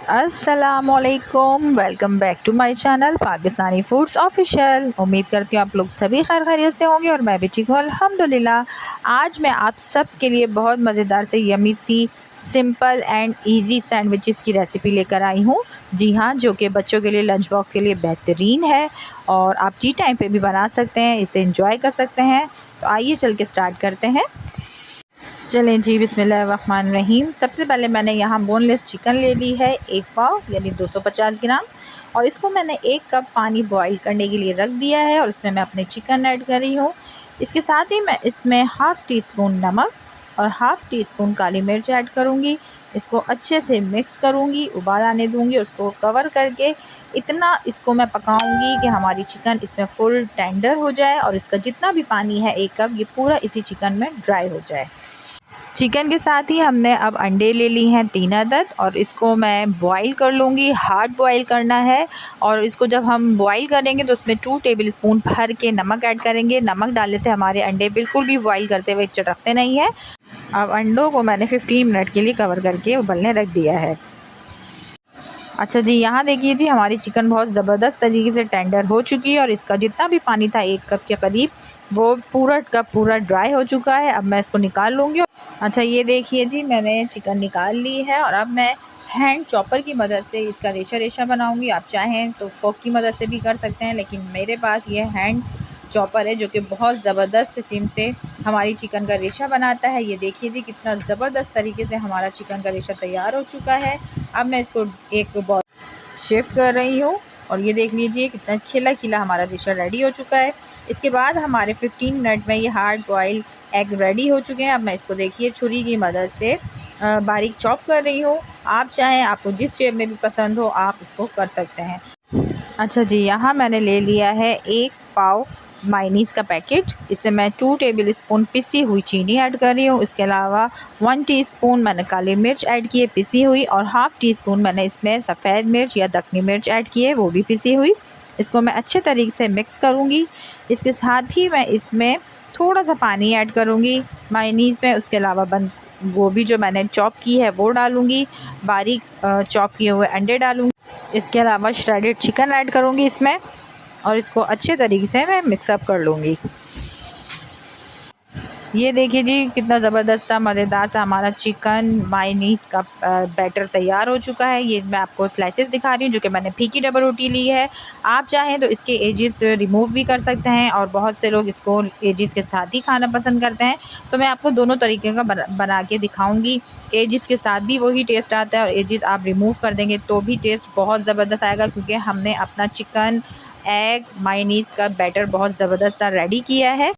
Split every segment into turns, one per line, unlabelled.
अस्सलामुअलैकुम, welcome back to my channel Pakistani foods official. उम्मीद करती हूँ आप लोग सभी खैर खैरियत से होंगे और मैं भी ठीक हूँ अल्हम्दुलिल्लाह। आज मैं आप सब के लिए बहुत मज़ेदार से यमी सी सिंपल एंड इजी सैंडविचेस की रेसिपी लेकर आई हूँ। जी हाँ, जो कि बच्चों के लिए लंच बॉक्स के लिए बेहतरीन है और आप टी टाइम पे भी बना सकते हैं, इसे इंजॉय कर सकते हैं। तो आइए चल के स्टार्ट करते हैं। चलें जी, बिस्मिल्लाहिर्रहमानिर्रहीम। सबसे पहले मैंने यहाँ बोनलेस चिकन ले ली है 1 पाव यानी 250 ग्राम, और इसको मैंने 1 कप पानी बॉईल करने के लिए रख दिया है और इसमें मैं अपने चिकन ऐड कर रही हूँ। इसके साथ ही मैं इसमें हाफ़ टी स्पून नमक और हाफ़ टी स्पून काली मिर्च ऐड करूँगी। इसको अच्छे से मिक्स करूँगी, उबाल आने दूँगी, उसको कवर करके इतना इसको मैं पकाऊँगी कि हमारी चिकन इसमें फुल टेंडर हो जाए और इसका जितना भी पानी है 1 कप, ये पूरा इसी चिकन में ड्राई हो जाए। चिकन के साथ ही हमने अब अंडे ले ली हैं 3 अदद और इसको मैं बॉईल कर लूँगी। हार्ड बॉईल करना है और इसको जब हम बॉईल करेंगे तो उसमें 2 टेबल स्पून भर के नमक ऐड करेंगे। नमक डालने से हमारे अंडे बिल्कुल भी बॉईल करते हुए चटकते नहीं हैं। अब अंडों को मैंने 15 मिनट के लिए कवर करके उबलने रख दिया है। अच्छा जी, यहाँ देखिए जी, हमारी चिकन बहुत ज़बरदस्त तरीके से टेंडर हो चुकी है और इसका जितना भी पानी था 1 कप के करीब, वो पूरा कप पूरा ड्राई हो चुका है। अब मैं इसको निकाल लूँगी। अच्छा, ये देखिए जी, मैंने चिकन निकाल ली है और अब मैं हैंड चॉपर की मदद से इसका रेशा रेशा बनाऊँगी। आप चाहें तो फोक की मदद से भी कर सकते हैं, लेकिन मेरे पास ये हैंड चॉपर है जो कि बहुत ज़बरदस्त किस्म से हमारी चिकन का रेशा बनाता है। ये देखिए जी, कितना ज़बरदस्त तरीके से हमारा चिकन का रेशा तैयार हो चुका है। अब मैं इसको एक बॉल शिफ्ट कर रही हूँ और ये देख लीजिए कितना खिला खिला हमारा रेशा रेडी हो चुका है। इसके बाद हमारे 15 मिनट में ये हार्ड बॉयल एग रेडी हो चुके हैं। अब मैं इसको देखिए छुरी की मदद से बारीक चॉप कर रही हूँ। आप चाहें, आपको जिस शेप में भी पसंद हो आप इसको कर सकते हैं। अच्छा जी, यहाँ मैंने ले लिया है 1 पाव मायनीज़ का पैकेट। इससे मैं 2 टेबल स्पून पिसी हुई चीनी ऐड कर रही हूँ। इसके अलावा 1 टीस्पून मैंने काली मिर्च ऐड की है पिसी हुई, और हाफ़ टी स्पून मैंने इसमें सफ़ेद मिर्च या दखनी मिर्च ऐड की है, वो भी पिसी हुई। इसको मैं अच्छे तरीके से मिक्स करूँगी। इसके साथ ही मैं इसमें थोड़ा सा पानी ऐड करूँगी मायनीज़ में। उसके अलावा बंद गोभी जो मैंने चॉप की है वो डालूँगी, बारीक चॉप किए हुए अंडे डालूँगी। इसके अलावा श्रेडेड चिकन ऐड करूँगी इसमें और इसको अच्छे तरीके से मैं मिक्सअप कर लूँगी। ये देखिए जी, कितना ज़बरदस्त सा मज़ेदार सा हमारा चिकन मायनीज़ का बैटर तैयार हो चुका है। ये मैं आपको स्लाइसेस दिखा रही हूँ जो कि मैंने फीकी डबल रोटी ली है। आप चाहें तो इसके एजेस रिमूव भी कर सकते हैं और बहुत से लोग इसको एजेस के साथ ही खाना पसंद करते हैं। तो मैं आपको दोनों तरीके का बना के दिखाऊँगी। एजेस के साथ भी वही टेस्ट आता है और एजेस आप रिमूव कर देंगे तो भी टेस्ट बहुत ज़बरदस्त आएगा, क्योंकि हमने अपना चिकन एग मायनीज़ का बैटर बहुत ज़बरदस्त सा रेडी किया है।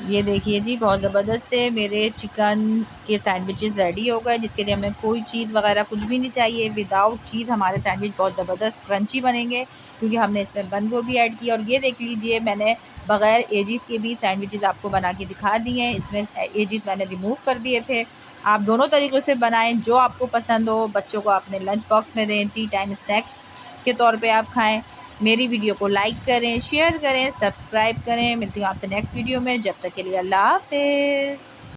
ये देखिए जी, बहुत ज़बरदस्त से मेरे चिकन के सैंडविचेस रेडी हो गए, जिसके लिए हमें कोई चीज़ वगैरह कुछ भी नहीं चाहिए। विदाउट चीज़ हमारे सैंडविच बहुत ज़बरदस्त क्रंची बनेंगे, क्योंकि हमने इसमें बंद गोभी ऐड की। और ये देख लीजिए, मैंने बग़ैर एजिस के भी सैंडविचेस आपको बना के दिखा दिए हैं। इसमें एजिस मैंने रिमूव कर दिए थे। आप दोनों तरीक़ों से बनाएँ, जो आपको पसंद हो। बच्चों को अपने लंच बॉक्स में दें, टी टाइम स्नैक्स के तौर पे आप खाएँ। मेरी वीडियो को लाइक करें, शेयर करें, सब्सक्राइब करें। मिलती हूँ आपसे नेक्स्ट वीडियो में। जब तक के लिए अल्लाह हाफ़िज़।